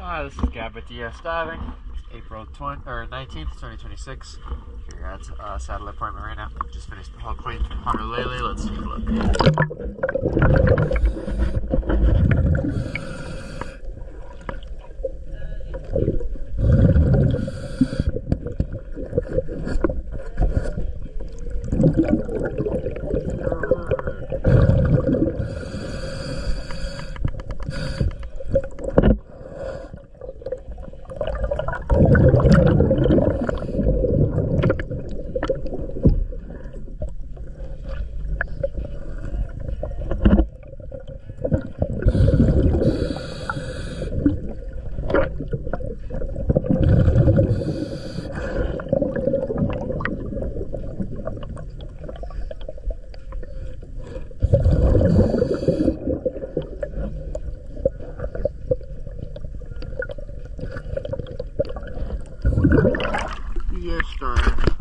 Hi, this is Gab at DS Diving. It's April 19th, 2026. Here at satellite appointment right now. Just finished the hull clean from Honu Lele. Let's take a look. Yes, sir.